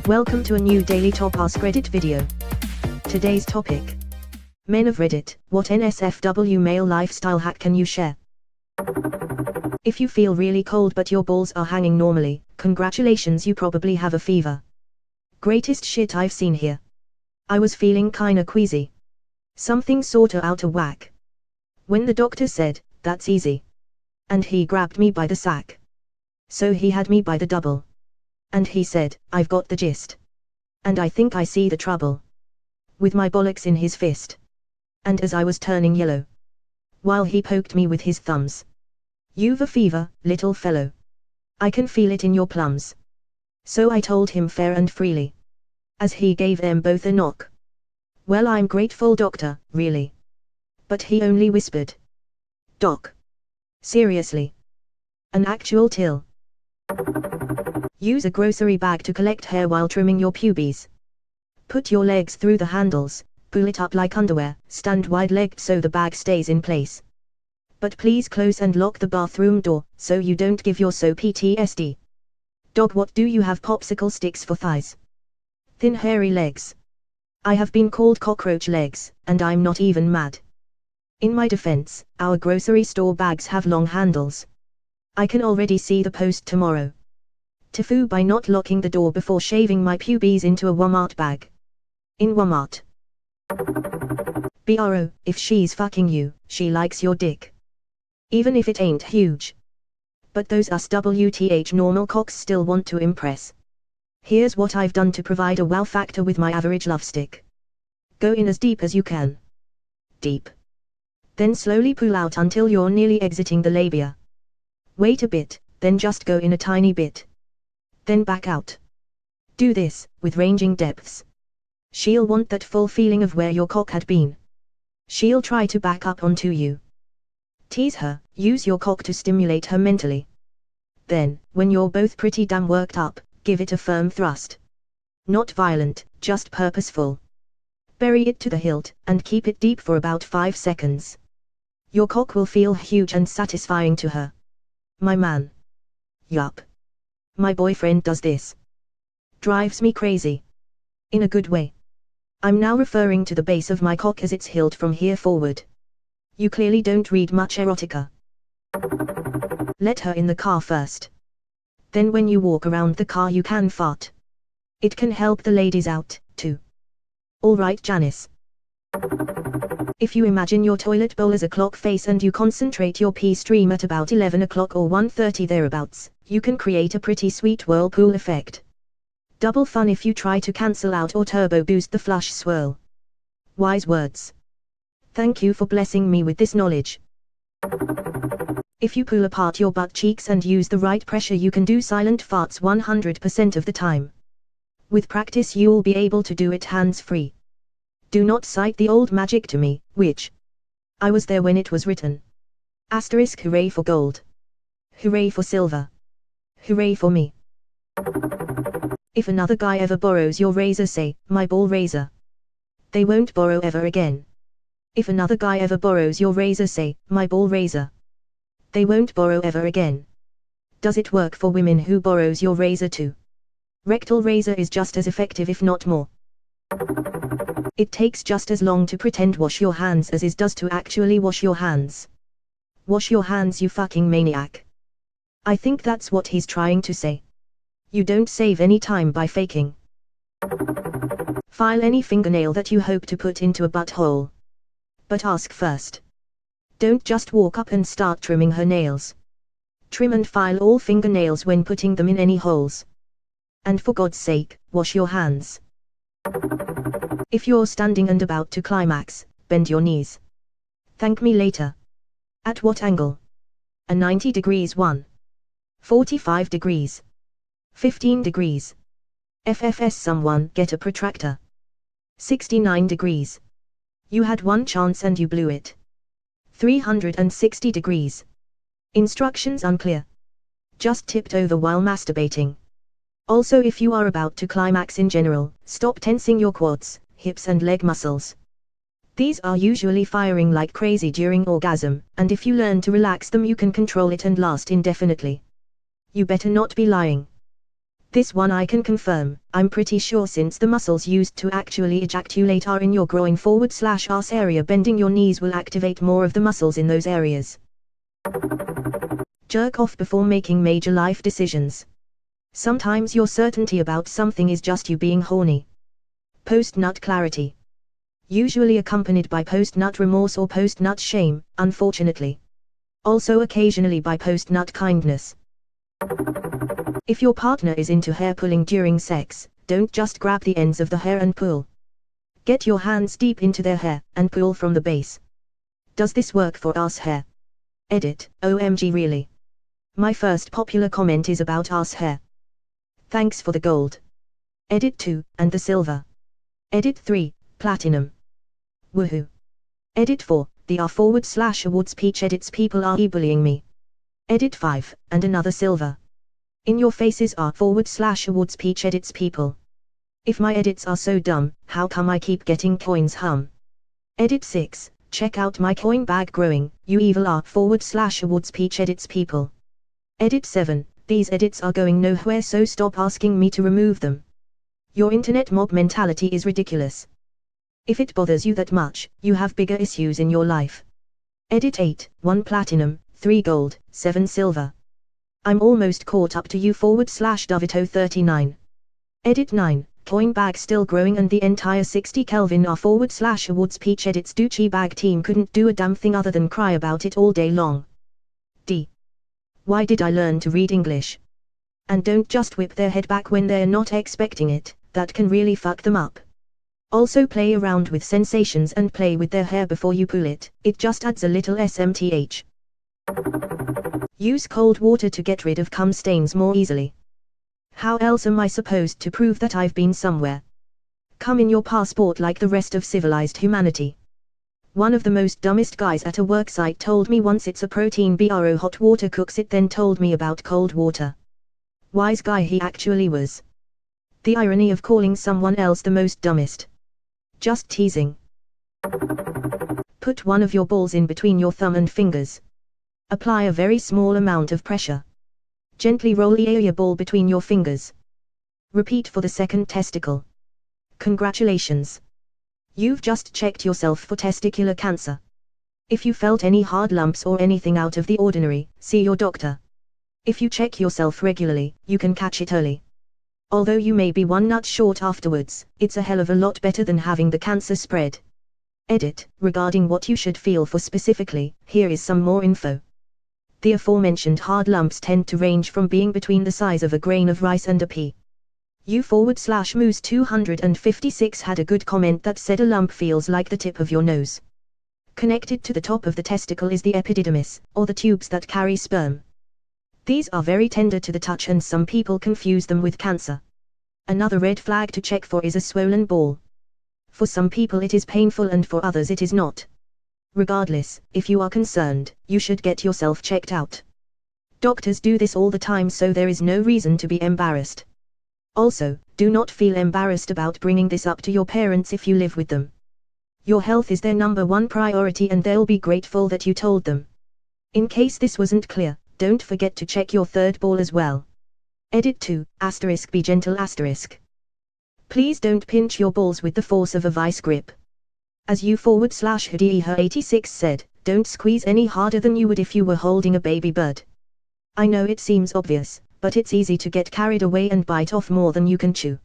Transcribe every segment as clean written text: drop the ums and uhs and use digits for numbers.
Welcome to a new Daily Top Askreddit video. Today's topic. Men of Reddit, what NSFW male lifestyle hack can you share? If you feel really cold but your balls are hanging normally, congratulations, you probably have a fever. Greatest shit I've seen here. I was feeling kinda queasy. Something sorta out of whack. When the doctor said, that's easy. And he grabbed me by the sack. So he had me by the double. And he said, I've got the gist. And I think I see the trouble. With my bollocks in his fist. And as I was turning yellow. While he poked me with his thumbs. You've a fever, little fellow. I can feel it in your plums. So I told him fair and freely. As he gave them both a knock. Well, I'm grateful, doctor, really. But he only whispered. Doc. Seriously. An actual till. Use a grocery bag to collect hair while trimming your pubes. Put your legs through the handles, pull it up like underwear, stand wide-legged so the bag stays in place. But please close and lock the bathroom door, so you don't give your so PTSD. Dog, what do you have popsicle sticks for thighs? Thin hairy legs. I have been called cockroach legs, and I'm not even mad. In my defense, our grocery store bags have long handles. I can already see the post tomorrow. Tofu by not locking the door before shaving my pubes into a Walmart bag. In Walmart. Bro, if she's fucking you, she likes your dick. Even if it ain't huge. But those us WTH normal cocks still want to impress. Here's what I've done to provide a wow factor with my average love stick. Go in as deep as you can. Deep. Then slowly pull out until you're nearly exiting the labia. Wait a bit, then just go in a tiny bit. Then back out. Do this, with ranging depths. She'll want that full feeling of where your cock had been. She'll try to back up onto you. Tease her, use your cock to stimulate her mentally. Then, when you're both pretty damn worked up, give it a firm thrust. Not violent, just purposeful. Bury it to the hilt, and keep it deep for about 5 seconds. Your cock will feel huge and satisfying to her. My man. Yup. My boyfriend does this. Drives me crazy. In a good way. I'm now referring to the base of my cock as its hilt from here forward. You clearly don't read much erotica. Let her in the car first. Then when you walk around the car you can fart. It can help the ladies out, too. Alright, Janice. If you imagine your toilet bowl as a clock face and you concentrate your pee stream at about 11 o'clock or 1:30 thereabouts, you can create a pretty sweet whirlpool effect. Double fun if you try to cancel out or turbo boost the flush swirl. Wise words. Thank you for blessing me with this knowledge. If you pull apart your butt cheeks and use the right pressure, you can do silent farts 100% of the time. With practice you'll be able to do it hands-free. Do not cite the old magic to me, which I was there when it was written. Asterisk hooray for gold. Hooray for silver. Hooray for me. If another guy ever borrows your razor, say, my ball razor. They won't borrow ever again. If another guy ever borrows your razor, say, my ball razor. They won't borrow ever again. Does it work for women who borrows your razor too? Rectal razor is just as effective if not more. It takes just as long to pretend wash your hands as it does to actually wash your hands. Wash your hands, you fucking maniac. I think that's what he's trying to say. You don't save any time by faking. File any fingernail that you hope to put into a butthole. But ask first. Don't just walk up and start trimming her nails. Trim and file all fingernails when putting them in any holes. And for God's sake, wash your hands. If you're standing and about to climax, bend your knees. Thank me later. At what angle? A 90 degrees 1. 45 degrees. 15 degrees. FFS, someone get a protractor. 69 degrees. You had one chance and you blew it. 360 degrees. Instructions unclear. Just tipped over while masturbating. Also, if you are about to climax in general, stop tensing your quads, hips and leg muscles. These are usually firing like crazy during orgasm, and if you learn to relax them you can control it and last indefinitely. You better not be lying. This one I can confirm, I'm pretty sure, since the muscles used to actually ejaculate are in your groin / arse area. Bending your knees will activate more of the muscles in those areas. Jerk off before making major life decisions. Sometimes your certainty about something is just you being horny. Post-nut clarity. Usually accompanied by post-nut remorse or post-nut shame, unfortunately. Also occasionally by post-nut kindness. If your partner is into hair pulling during sex, don't just grab the ends of the hair and pull. Get your hands deep into their hair, and pull from the base. Does this work for ass hair? Edit, OMG really. My first popular comment is about ass hair. Thanks for the gold. Edit 2, and the silver. Edit 3, platinum. Woohoo. Edit 4, the r/awards peach edits. People are e-bullying me. Edit 5, and another silver. In your faces r/awards peach edits. People. If my edits are so dumb, how come I keep getting coins? Edit 6, check out my coin bag growing, you evil r/awards peach edits. People. Edit 7, these edits are going nowhere, so stop asking me to remove them. Your internet mob mentality is ridiculous. If it bothers you that much, you have bigger issues in your life. Edit 8, 1 platinum, 3 gold, 7 silver. I'm almost caught up to you /Dovito39. Edit 9, coin bag still growing and the entire 60 Kelvin r/awards peach edits Doochie bag team couldn't do a damn thing other than cry about it all day long. D. Why did I learn to read English? And don't just whip their head back when they're not expecting it, that can really fuck them up. Also play around with sensations and play with their hair before you pull it, it just adds a little SMTH. Use cold water to get rid of cum stains more easily. How else am I supposed to prove that I've been somewhere? Cum in your passport like the rest of civilized humanity. One of the most dumbest guys at a worksite told me once it's a protein bro, hot water cooks it, then told me about cold water. Wise guy he actually was. The irony of calling someone else the most dumbest. Just teasing. Put one of your balls in between your thumb and fingers. Apply a very small amount of pressure. Gently roll your ball between your fingers. Repeat for the second testicle. Congratulations. You've just checked yourself for testicular cancer. If you felt any hard lumps or anything out of the ordinary, see your doctor. If you check yourself regularly, you can catch it early. Although you may be one nut short afterwards, it's a hell of a lot better than having the cancer spread. Edit, regarding what you should feel for specifically, here is some more info. The aforementioned hard lumps tend to range from being between the size of a grain of rice and a pea. U/Moose256 had a good comment that said a lump feels like the tip of your nose. Connected to the top of the testicle is the epididymis, or the tubes that carry sperm. These are very tender to the touch and some people confuse them with cancer. Another red flag to check for is a swollen ball. For some people it is painful and for others it is not. Regardless, if you are concerned, you should get yourself checked out. Doctors do this all the time, so there is no reason to be embarrassed. Also, do not feel embarrassed about bringing this up to your parents if you live with them. Your health is their #1 priority and they'll be grateful that you told them. In case this wasn't clear, don't forget to check your third ball as well. Edit 2, *, be gentle *. Please don't pinch your balls with the force of a vice grip. As U/Hoodie86 said, don't squeeze any harder than you would if you were holding a baby bird. I know it seems obvious, but it's easy to get carried away and bite off more than you can chew.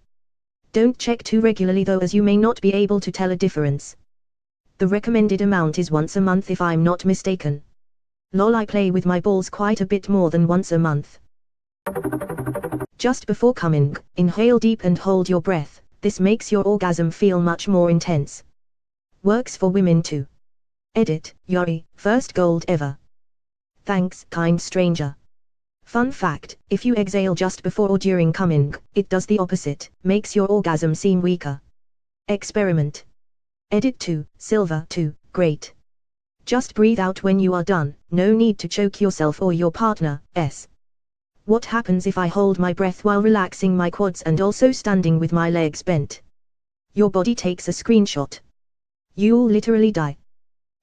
Don't check too regularly though, as you may not be able to tell a difference. The recommended amount is once a month if I'm not mistaken. Lol, I play with my balls quite a bit more than once a month. Just before coming, inhale deep and hold your breath, this makes your orgasm feel much more intense. Works for women too. Edit, Yori, first gold ever. Thanks, kind stranger. Fun fact, if you exhale just before or during coming, it does the opposite, makes your orgasm seem weaker. Experiment. Edit 2, silver 2, great. Just breathe out when you are done, no need to choke yourself or your partner. What happens if I hold my breath while relaxing my quads and also standing with my legs bent? Your body takes a screenshot. You'll literally die.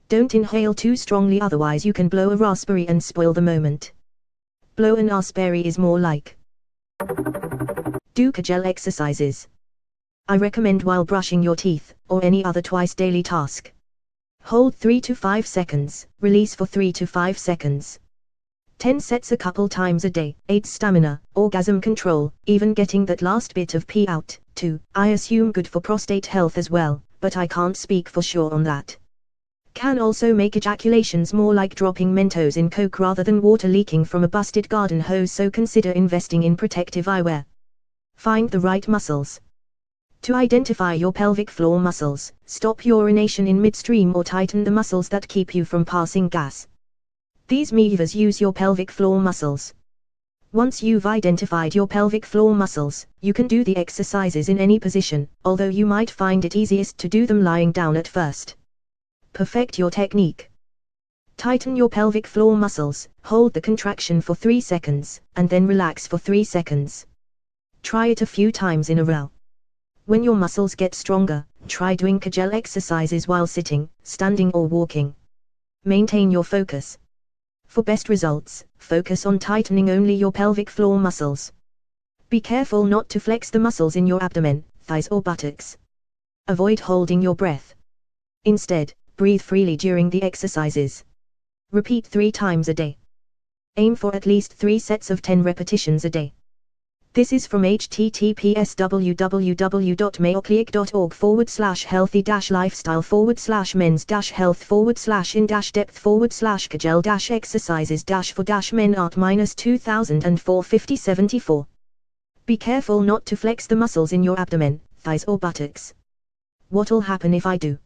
Don't inhale too strongly, otherwise you can blow a raspberry and spoil the moment. Blow an raspberry is more like Do Kegel exercises. I recommend while brushing your teeth, or any other twice daily task. Hold 3 to 5 seconds, release for 3 to 5 seconds. 10 sets a couple times a day, aids stamina, orgasm control, even getting that last bit of pee out, too. I assume good for prostate health as well, but I can't speak for sure on that. Can also make ejaculations more like dropping Mentos in Coke rather than water leaking from a busted garden hose, so consider investing in protective eyewear. Find the right muscles. To identify your pelvic floor muscles, stop urination in midstream or tighten the muscles that keep you from passing gas. These movers use your pelvic floor muscles. Once you've identified your pelvic floor muscles, you can do the exercises in any position, although you might find it easiest to do them lying down at first. Perfect your technique. Tighten your pelvic floor muscles, hold the contraction for 3 seconds, and then relax for 3 seconds. Try it a few times in a row. When your muscles get stronger, try doing Kegel exercises while sitting, standing or walking. Maintain your focus. For best results, focus on tightening only your pelvic floor muscles. Be careful not to flex the muscles in your abdomen, thighs or buttocks. Avoid holding your breath. Instead, breathe freely during the exercises. Repeat 3 times a day. Aim for at least 3 sets of 10 repetitions a day. This is from https://healthy-lifestyle/mens-health/in-depth/for/men-art-2004-5074. Be careful not to flex the muscles in your abdomen, thighs or buttocks. What'll happen if I do?